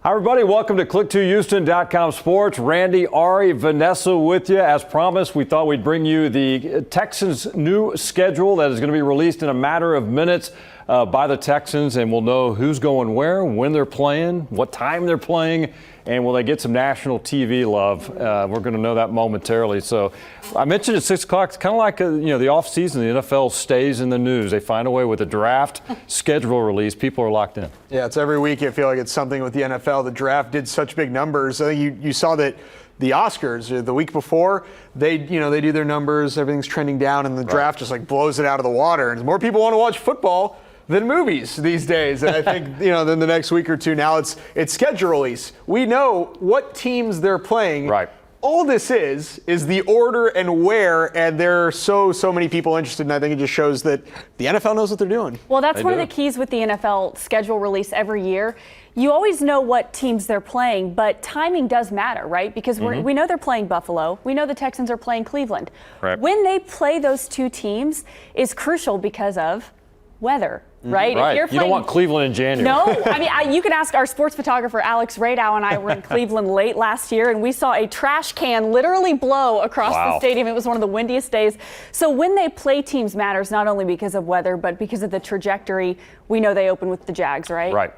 Hi, everybody. Welcome to Click2Houston.com Sports. Randy, Ari, Vanessa with you. As promised, we thought we'd bring you the Texans' new schedule that is going to be released in a matter of minutes by the Texans, and we'll know who's going where, when they're playing, what time they're playing, and will they get some national TV love? We're going to know that momentarily. So I mentioned at 6 o'clock, it's kind of like the offseason. The NFL stays in the news. They find a way with a draft schedule release. People are locked in. Yeah, it's every week. I feel like it's something with the NFL. The draft did such big numbers. I think you saw that the Oscars the week before, they do their numbers, everything's trending down, and the draft just like blows it out of the water. And more people want to watch football than movies these days. And I think, then the next week or two now it's schedule release. We know what teams they're playing. Right. All this is the order and where, and there are so many people interested, and I think it just shows that the NFL knows what they're doing. Well, that's one of the keys with the NFL schedule release every year. You always know what teams they're playing, but timing does matter, right? Because we know they're playing Buffalo. We know the Texans are playing Cleveland. Right. When they play those two teams is crucial because of weather. Right? Right. If you're You don't want Cleveland in January. No. I mean, you can ask our sports photographer, Alex Radow, and I were in Cleveland late last year, and we saw a trash can literally blow across the stadium. It was one of the windiest days. So when they play teams matters, not only because of weather, but because of the trajectory. We know they open with the Jags, right? Right.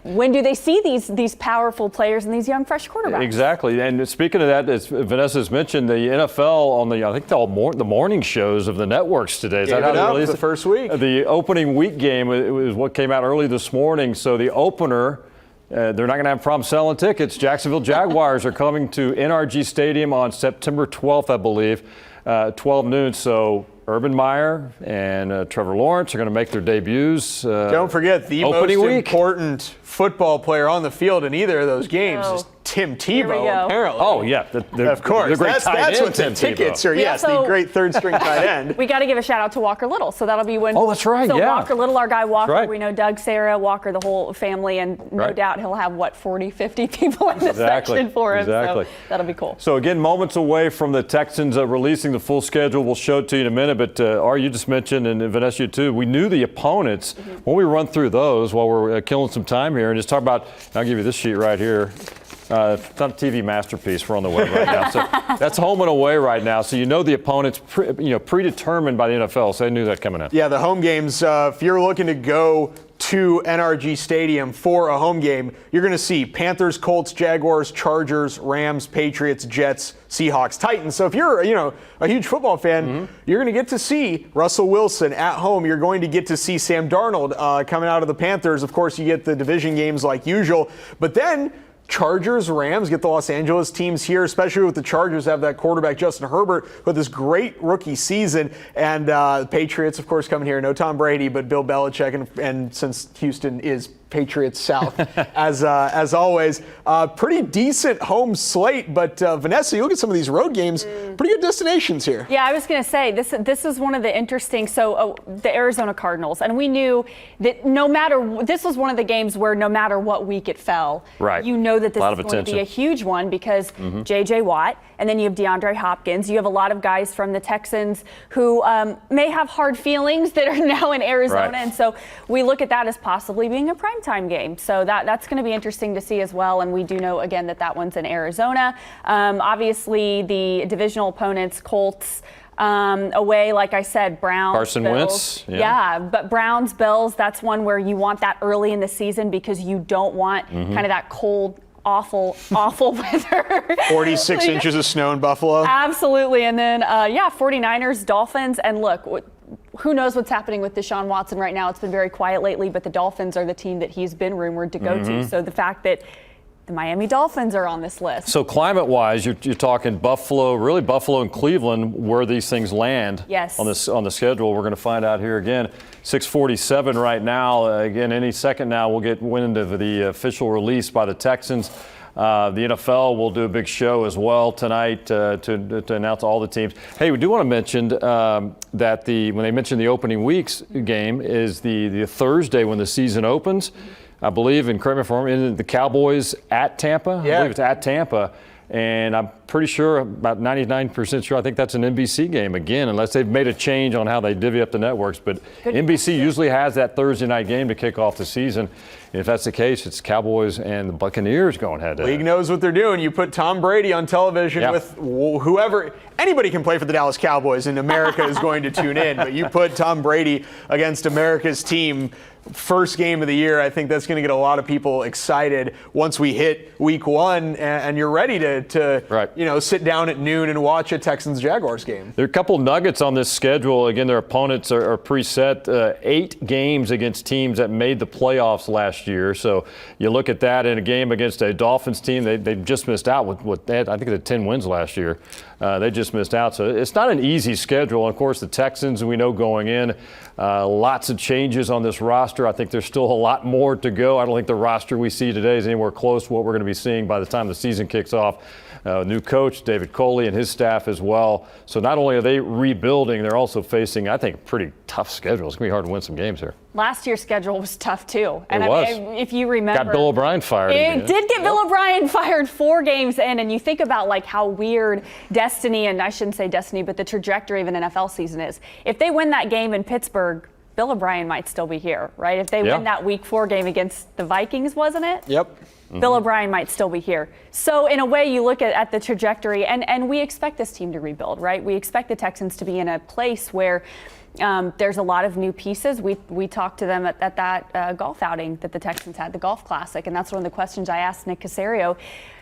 When do they see these powerful players and these young, fresh quarterbacks? Exactly. And speaking of that, as Vanessa's mentioned, the NFL on the morning shows of the networks today. Is that how they released the first week? The opening week game it was what came out early this morning. So the opener, they're not going to have a problem selling tickets. Jacksonville Jaguars are coming to NRG Stadium on September 12th, I believe, 12 noon. So Urban Meyer and Trevor Lawrence are going to make their debuts. Don't forget, the most important football player on the field in either of those games is Tim Tebow, apparently. Oh, yeah. Of course. That's what the tickets are. Yes, the great third-string tight end. We got to give a shout-out to Walker Little. So that'll be when. Oh, that's right, so yeah. Walker Little, our guy Walker. Right. We know Doug, Sarah, Walker, the whole family, and no doubt he'll have, 40, 50 people in the section for him. Exactly. So that'll be cool. So, again, moments away from the Texans releasing the full schedule. We'll show it to you in a minute. But, Ari, you just mentioned, and Vanessa, you too, we knew the opponents. When we run through those while we're killing some time here and just talk about, I'll give you this sheet right here. It's not a TV masterpiece. We're on the web right now. So that's home and away right now. So you know the opponent's predetermined by the NFL. So they knew that coming in. Yeah, the home games, if you're looking to go to NRG Stadium for a home game, you're going to see Panthers, Colts, Jaguars, Chargers, Rams, Patriots, Jets, Seahawks, Titans. So if you're, a huge football fan, you're going to get to see Russell Wilson at home. You're going to get to see Sam Darnold coming out of the Panthers. Of course, you get the division games like usual. But then Chargers, Rams, get the Los Angeles teams here, especially with the Chargers have that quarterback Justin Herbert with this great rookie season. And the Patriots, of course, coming here. No Tom Brady, but Bill Belichick. And since Houston is Patriots South, as always, pretty decent home slate. But Vanessa, you look at some of these road games, pretty good destinations here. Yeah, I was going to say this is one of the interesting. So the Arizona Cardinals, and we knew that this was one of the games where no matter what week it fell, you know that this is going to be a huge one because J.J. Watt, and then you have DeAndre Hopkins. You have a lot of guys from the Texans who may have hard feelings that are now in Arizona, and so we look at that as possibly being a primetime game. So that's going to be interesting to see as well. And we do know again that one's in Arizona. Obviously, the divisional opponents, Colts. Away, like I said, Browns, Carson Bills. Wentz. Yeah, but Browns, Bills, that's one where you want that early in the season because you don't want kind of that cold, awful weather. 46 inches of snow in Buffalo. Absolutely. And then, 49ers, Dolphins. And look, who knows what's happening with Deshaun Watson right now. It's been very quiet lately, but the Dolphins are the team that he's been rumored to go to. So the fact that the Miami Dolphins are on this list. So climate-wise, you're talking Buffalo and Cleveland, where these things land on the schedule. We're going to find out here again. 6:47 right now. Again, any second now we'll get wind of the official release by the Texans. The NFL will do a big show as well tonight to announce all the teams. Hey, we do want to mention that when they mentioned the opening week's game is the Thursday when the season opens. I believe, and correct me if I'm wrong, the Cowboys at Tampa. Yeah. I believe it's at Tampa. And I'm pretty sure, about 99% sure, I think that's an NBC game again, unless they've made a change on how they divvy up the networks. But NBC usually has that Thursday night game to kick off the season. If that's the case, it's Cowboys and the Buccaneers going head-to-head. League knows what they're doing. You put Tom Brady on television with whoever. Anybody can play for the Dallas Cowboys, and America is going to tune in. But you put Tom Brady against America's team, first game of the year. I think that's going to get a lot of people excited once we hit week 1 and you're ready to sit down at noon and watch a Texans-Jaguars game. There are a couple nuggets on this schedule. Again, their opponents are preset. 8 games against teams that made the playoffs last year. So you look at that in a game against a Dolphins team. They've just missed out with what they had. I think they had 10 wins last year. They just missed out. So it's not an easy schedule. And of course, the Texans, we know going in, lots of changes on this roster. I think there's still a lot more to go. I don't think the roster we see today is anywhere close to what we're going to be seeing by the time the season kicks off. New coach, David Coley, and his staff as well. So not only are they rebuilding, they're also facing, I think, a pretty tough schedule. It's going to be hard to win some games here. Last year's schedule was tough, too. And it was. If you remember. Got Bill O'Brien fired. It did get Bill O'Brien fired 4 games in. And you think about like how weird destiny, and I shouldn't say destiny, but the trajectory of an NFL season is. If they win that game in Pittsburgh, Bill O'Brien might still be here, right? If they win that Week 4 game against the Vikings, wasn't it? Yep. Bill O'Brien might still be here. So in a way, you look at the trajectory, and we expect this team to rebuild, right? We expect the Texans to be in a place where there's a lot of new pieces. We talked to them at that golf outing that the Texans had, the Golf Classic, and that's one of the questions I asked Nick Caserio.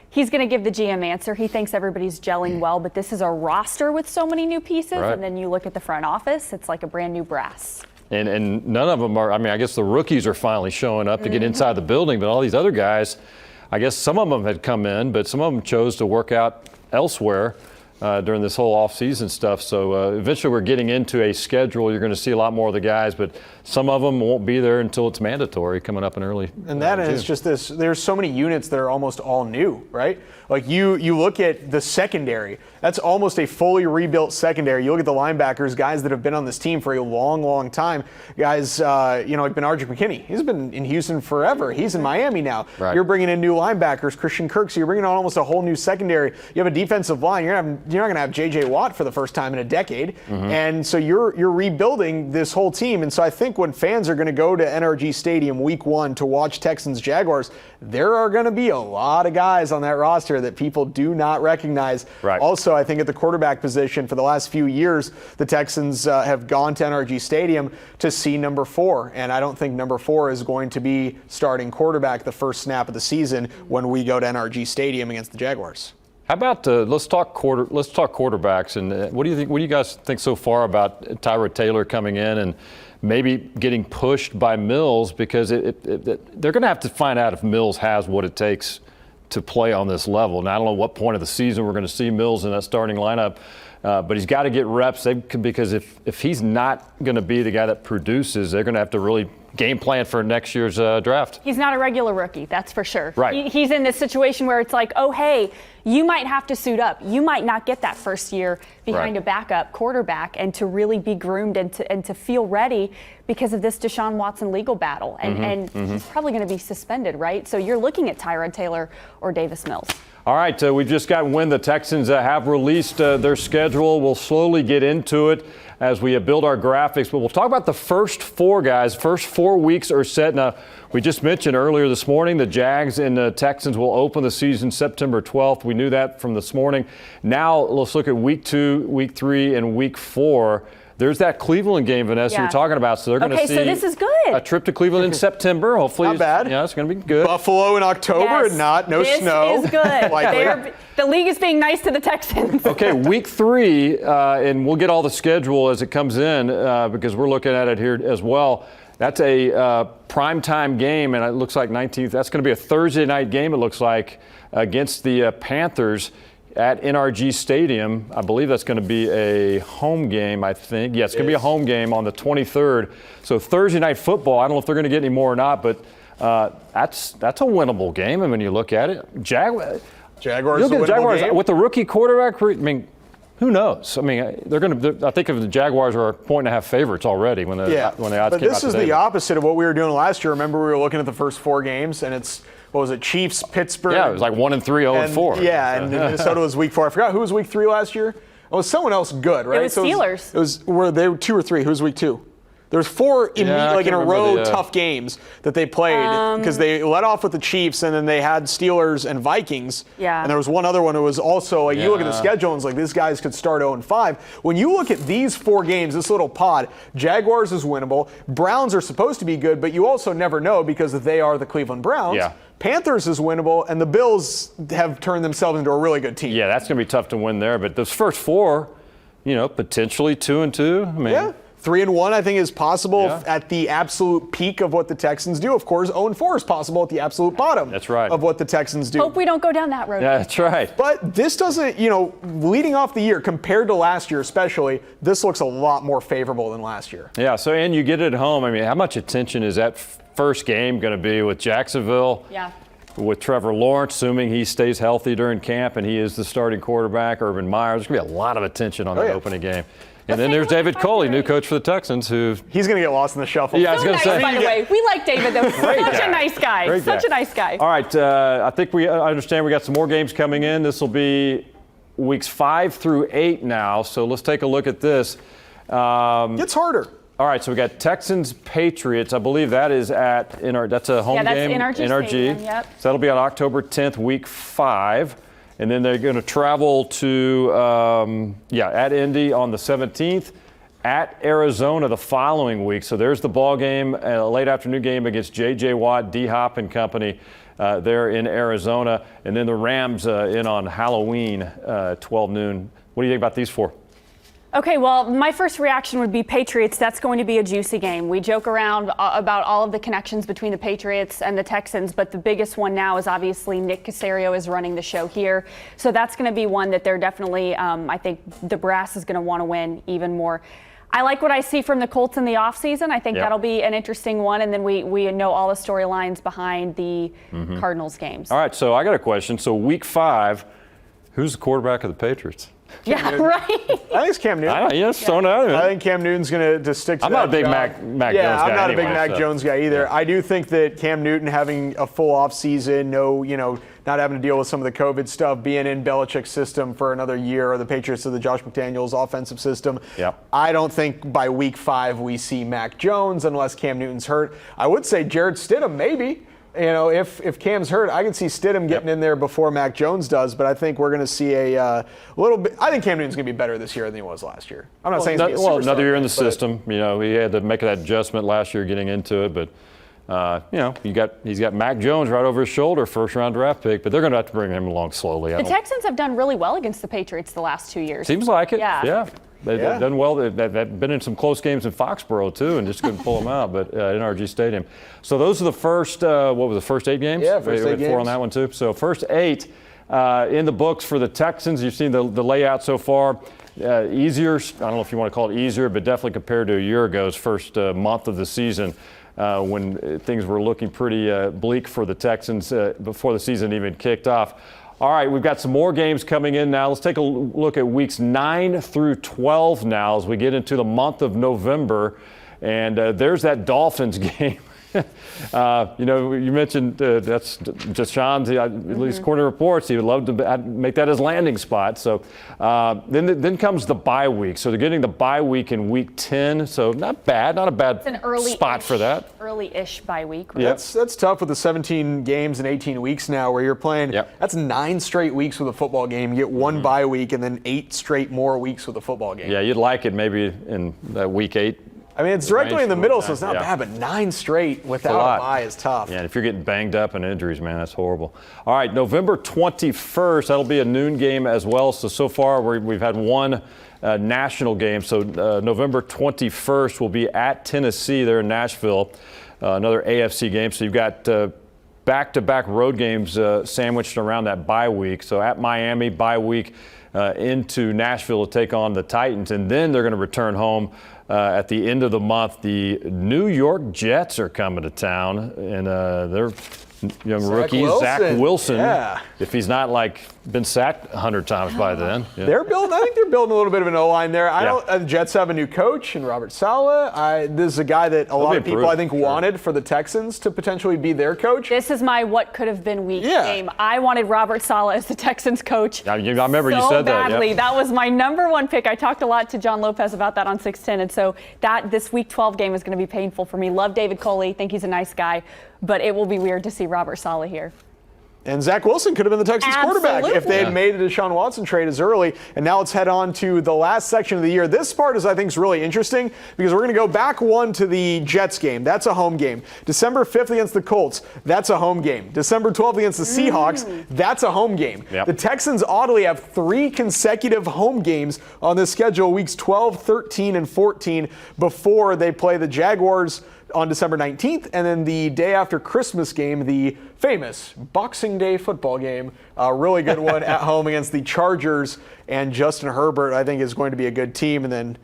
He's going to give the GM answer. He thinks everybody's gelling well, but this is a roster with so many new pieces, and then you look at the front office, it's like a brand new brass. And none of them are, I mean, I guess the rookies are finally showing up to get inside the building, but all these other guys, I guess some of them had come in, but some of them chose to work out elsewhere during this whole off-season stuff. So eventually we're getting into a schedule. You're going to see a lot more of the guys, but some of them won't be there until it's mandatory coming up in early. And that is just this, there's so many units that are almost all new, right? Like you look at the secondary, that's almost a fully rebuilt secondary. You look at the linebackers, guys that have been on this team for a long, long time. Guys, like Benardrick McKinney, he's been in Houston forever. He's in Miami now. Right. You're bringing in new linebackers, Christian Kirk, so you're bringing on almost a whole new secondary. You have a defensive line. You're not going to have J.J. Watt for the first time in a decade. And so you're rebuilding this whole team. And so I think when fans are going to go to NRG Stadium week 1 to watch Texans-Jaguars, there are going to be a lot of guys on that roster that people do not recognize. Right. Also, I think at the quarterback position for the last few years, the Texans have gone to NRG Stadium to see number 4. And I don't think number 4 is going to be starting quarterback the first snap of the season when we go to NRG Stadium against the Jaguars. How about let's talk quarterbacks, and what do you think? What do you guys think so far about Tyrod Taylor coming in and maybe getting pushed by Mills, because they're going to have to find out if Mills has what it takes to play on this level. Now, I don't know what point of the season we're going to see Mills in that starting lineup, but he's got to get reps because if he's not going to be the guy that produces, they're going to have to really game plan for next year's draft. He's not a regular rookie, that's for sure. Right. He's in this situation where it's like, oh, hey, you might have to suit up. You might not get that first year behind a backup quarterback, and to really be groomed and to feel ready because of this Deshaun Watson legal battle. And he's probably going to be suspended, right? So you're looking at Tyrod Taylor or Davis Mills. All right, we've just got when the Texans have released their schedule. We'll slowly get into it as we build our graphics, but we'll talk about the first 4 guys. First 4 weeks are set. Now, we just mentioned earlier this morning the Jags and the Texans will open the season September 12th. We knew that from this morning. Now let's look at week 2, week 3, and week 4. There's that Cleveland game, Vanessa, you're talking about. So they're going to see so this is good. A trip to Cleveland in September. Hopefully, not bad. Yeah, it's going to be good. Buffalo in October, no snow. This is good. The league is being nice to the Texans. Okay, week 3, and we'll get all the schedule as it comes in because we're looking at it here as well. That's a primetime game, and it looks like 19th. That's going to be a Thursday night game, it looks like, against the Panthers at NRG Stadium. I believe that's going to be a home game, I think. Yeah, it's going to be a home game on the 23rd. So Thursday night football, I don't know if they're going to get any more or not, but that's a winnable game. I mean, you look at it. Jaguars, look at the Jaguars game. With the rookie quarterback. I mean, who knows? I mean, they're going to. I think if the Jaguars are 1.5 favorites already when the odds came out. But this is today. the opposite of what we were doing last year. Remember, we were looking at the first 4 games, and it's. What was it? Chiefs, Pittsburgh. Yeah, it was like 1-3, 0-4. Yeah, and Minnesota was week 4. I forgot who was week 3 last year. It was someone else good, right? It was Steelers. Were they 2 or 3? Who was week 2? There's 4 in a row tough games that they played because they let off with the Chiefs and then they had Steelers and Vikings. Yeah. And there was one other one that was also you look at the schedule and it's like these guys could start 0-5. When you look at these 4 games, this little pod, Jaguars is winnable. Browns are supposed to be good, but you also never know because they are the Cleveland Browns. Yeah. Panthers is winnable, and the Bills have turned themselves into a really good team. Yeah, that's going to be tough to win there. But those first 4, potentially 2-2. I mean, 3-1, I think, is possible at the absolute peak of what the Texans do. Of course, 0-4 is possible at the absolute bottom. That's right. Of what the Texans do. Hope we don't go down that road. Yeah, that's right. But this doesn't, leading off the year, compared to last year especially, this looks a lot more favorable than last year. Yeah, so, and you get it at home. I mean, how much attention is that first game going to be with Jacksonville? Yeah. With Trevor Lawrence, assuming he stays healthy during camp and he is the starting quarterback, Urban Meyer. There's going to be a lot of attention on that opening game. And then there's David Coley, new coach for the Texans, who... He's going to get lost in the shuffle. Yeah, I was going to say. By the way, we like David, though. Such a nice guy. Such a nice guy. All right, I think I understand we got some more games coming in. This will be weeks 5 through 8 now, so let's take a look at this. Gets harder. All right, so we got Texans Patriots. I believe that is at that's a home game. Yeah, that's NRG Stadium, yep. So that'll be on October 10th, week 5. And then they're going to travel to, at Indy on the 17th, at Arizona the following week. So there's the ball game, a late afternoon game against J.J. Watt, D-Hop and company there in Arizona. And then the Rams in on Halloween, 12 noon. What do you think about these 4? Okay, well, my first reaction would be Patriots. That's going to be a juicy game. We joke around about all of the connections between the Patriots and the Texans, but the biggest one now is obviously Nick Caserio is running the show here. So that's going to be one that they're definitely, I think the brass is going to want to win even more. I like what I see from the Colts in the offseason. I think that'll be an interesting one, and then we know all the storylines behind the Cardinals games. All right, so I got a question. So week 5, who's the quarterback of the Patriots? Yeah, right. I think it's Cam Newton. I think Cam Newton's going to stick to that. I'm not a big Mac Jones guy. Yeah, I'm not a big anyway, Mac Jones guy either. I do think that Cam Newton having a full off season, not having to deal with some of the COVID stuff, being in Belichick's system for another year, or the Patriots of the Josh McDaniels offensive system. Yep. I don't think by week 5 we see Mac Jones unless Cam Newton's hurt. I would say Jared Stidham maybe. If Cam's hurt, I can see Stidham getting in there before Mac Jones does, but I think we're going to see a little bit. I think Cam Newton's going to be better this year than he was last year. I'm not saying he's going to be a superstar, another year in the system. He had to make that adjustment last year getting into it, but he's got Mac Jones right over his shoulder, first-round draft pick, but they're going to have to bring him along slowly. The Texans have done really well against the Patriots the last 2 years. Seems like it. Yeah. They've done well. They've been in some close games in Foxborough, too, and just couldn't pull them out, but NRG Stadium. So those are the first, first 8 games? Yeah, first 8 games. 4 on that one, too. So first 8 in the books for the Texans. You've seen the layout so far. Easier, I don't know if you want to call it easier, but definitely compared to a year ago's first month of the season when things were looking pretty bleak for the Texans before the season even kicked off. All right, we've got some more games coming in now. Let's take a look at weeks 9 through 12 now as we get into the month of November. And there's that Dolphins game. You mentioned that's just Sean's, at least according to reports, he would love to make that his landing spot. So then comes the bye week. So they're getting the bye week in week 10. So not a bad spot for that. Early-ish bye week. Right? Yeah. That's tough with the 17 games and 18 weeks now where you're playing. Yep. That's 9 straight weeks with a football game. You get one bye week and then 8 straight more weeks with a football game. Yeah, you'd like it maybe in week 8. I mean, it's directly in the middle, so it's not bad, but 9 straight without a bye is tough. Yeah, and if you're getting banged up and injuries, man, that's horrible. All right, November 21st, that'll be a noon game as well. So far we've had one national game. So November 21st will be at Tennessee there in Nashville, another AFC game. So you've got back-to-back road games sandwiched around that bye week. So at Miami, bye week into Nashville to take on the Titans, and then they're going to return home at the end of the month. The New York Jets are coming to town, and they're young rookie, Zach Wilson. Yeah. If he's not been sacked 100 times by then. Yeah. I think they're building a little bit of an O-line there. The Jets have a new coach in Robert Saleh. This is a guy that a lot of people, I think, wanted for the Texans to potentially be their coach. This is my what could have been week game. I wanted Robert Saleh as the Texans coach. I remember you said badly. Yep. That was my number one pick. I talked a lot to John Lopez about that on 610, and so this Week 12 game is going to be painful for me. Love David Coley. Think he's a nice guy, but it will be weird to see Robert Saleh here. And Zach Wilson could have been the Texans quarterback if they had made the Deshaun Watson trade as early. And now let's head on to the last section of the year. This part I think is really interesting because we're going to go back one to the Jets game. That's a home game. December 5th against the Colts. That's a home game. December 12th against the Seahawks. That's a home game. Yep. The Texans oddly have 3 consecutive home games on this schedule, weeks 12, 13, and 14, before they play the Jaguars on December 19th, and then the day after Christmas game, the famous Boxing Day football game, a really good one at home against the Chargers, and Justin Herbert, I think, is going to be a good team. And then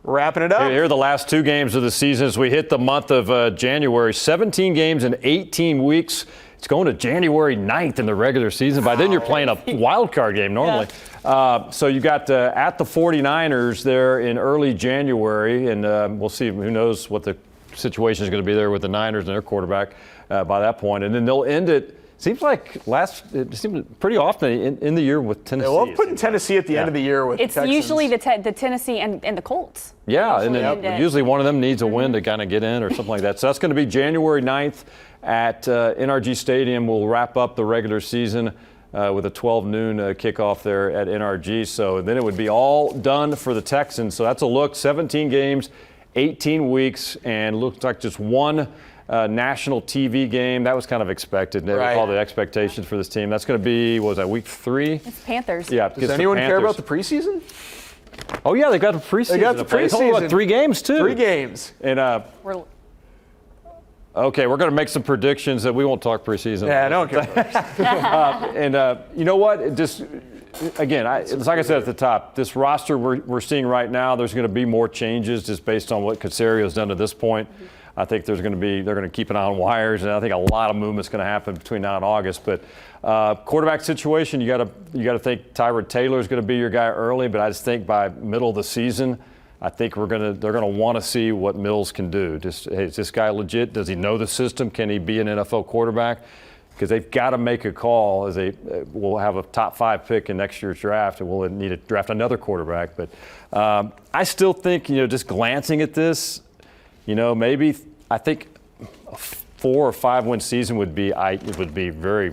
wrapping it up. Here are the last 2 games of the season as we hit the month of January. 17 games in 18 weeks. It's going to January 9th in the regular season. By then, you're playing a wild card game normally. Yeah. So you got at the 49ers there in early January, and we'll see. Who knows what the situation is going to be there with the Niners and their quarterback by that point. And then they'll end it. Seems like it seems pretty often in the year with Tennessee. They love putting Tennessee at the end of the year with It's Texans. Usually the Tennessee and the Colts. Yeah, and then usually one of them needs a win to kind of get in or something like that. So that's going to be January 9th at NRG Stadium. We'll wrap up the regular season with a 12 noon kickoff there at NRG. So then it would be all done for the Texans. So that's a look. 17 games, 18 weeks, and looks like just one national TV game. That was kind of expected. Right. All the expectations for this team. That's going to be, what was that, week 3? It's Panthers. Yeah. Does anyone care about the preseason? Oh, yeah, they got the preseason. They got the preseason. It's only about 3 games, too. 3 games. And okay, we're going to make some predictions that we won't talk preseason. Yeah, I don't care. And you know what? Just again, it's like I said at the top, this roster we're seeing right now, there's going to be more changes just based on what Casario's done to this point. Mm-hmm. I think they're going to keep an eye on wires, and I think a lot of movement's going to happen between now and August. But quarterback situation, you got to think Tyrod Taylor is going to be your guy early, but I just think by middle of the season, I think they're going to want to see what Mills can do. Just, hey, is this guy legit? Does he know the system? Can he be an NFL quarterback? Because they've got to make a call as we'll have a top 5 pick in next year's draft, and we'll need to draft another quarterback. But I still think, just glancing at this, maybe I think a 4 or 5 win season would be very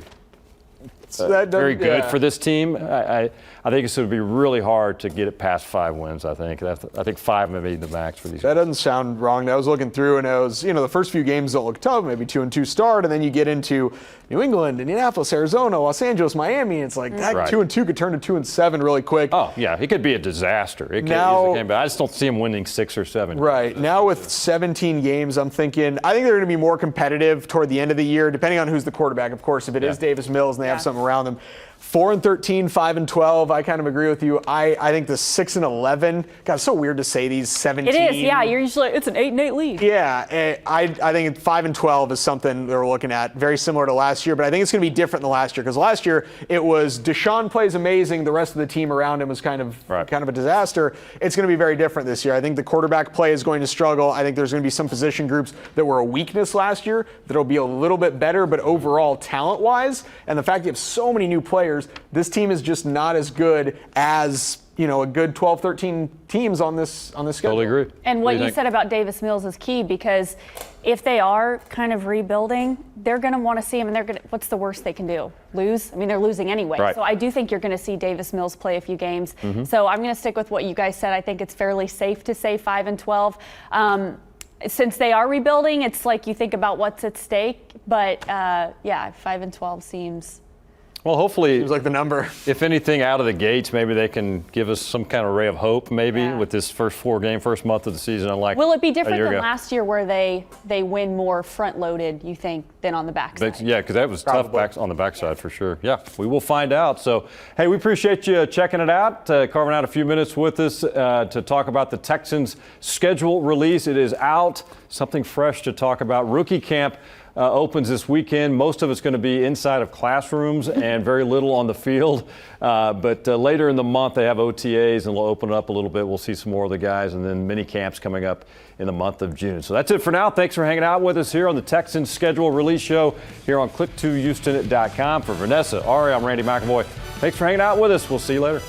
good for this team. I think it's going to be really hard to get it past 5 wins. I think 5 may be the max for these. That doesn't sound wrong. I was looking through, and it was the first few games don't look tough. Maybe 2-2 start, and then you get into New England, Indianapolis, Arizona, Los Angeles, Miami. It's like that 2-2 could turn to 2-7 really quick. Oh yeah, it could be a disaster. It can, but I just don't see them winning 6 or 7. Right now with 17 games, I think they're going to be more competitive toward the end of the year, depending on who's the quarterback. Of course, if it is Davis Mills and they have something around them. 4-13, 5-12. I kind of agree with you. I think the 6-11. God, it's so weird to say these 17. It is, yeah. You're usually it's an 8-8 lead. Yeah, I think 5-12 is something they're looking at, very similar to last year. But I think it's going to be different than last year because last year it was Deshaun plays amazing. The rest of the team around him was kind of a disaster. It's going to be very different this year. I think the quarterback play is going to struggle. I think there's going to be some position groups that were a weakness last year that'll be a little bit better, but overall talent-wise, and the fact that you have so many new players. This team is just not as good as a good 12, 13 teams on this schedule. Totally agree. And what you said about Davis Mills is key because if they are kind of rebuilding, they're going to want to see him, and what's the worst they can do? Lose? I mean, they're losing anyway. Right. So I do think you're going to see Davis Mills play a few games. Mm-hmm. So I'm going to stick with what you guys said. I think it's fairly safe to say 5-12. Since they are rebuilding, it's like you think about what's at stake. But 5-12 seems. Well, hopefully, seems like the number. If anything, out of the gates, maybe they can give us some kind of ray of hope. Maybe with this first month of the season. Unlike will it be different than last year, where they win more front loaded? You think than on the backside? Yeah, because that was tough on the backside for sure. Yeah, we will find out. So, hey, we appreciate you checking it out, carving out a few minutes with us to talk about the Texans schedule release. It is out. Something fresh to talk about. Rookie camp opens this weekend. Most of it's going to be inside of classrooms and very little on the field. But later in the month, they have OTAs, and we'll open it up a little bit. We'll see some more of the guys, and then mini camps coming up in the month of June. So that's it for now. Thanks for hanging out with us here on the Texans Schedule Release Show here on click2houston.com. For Vanessa, Ari, I'm Randy McAvoy. Thanks for hanging out with us. We'll see you later.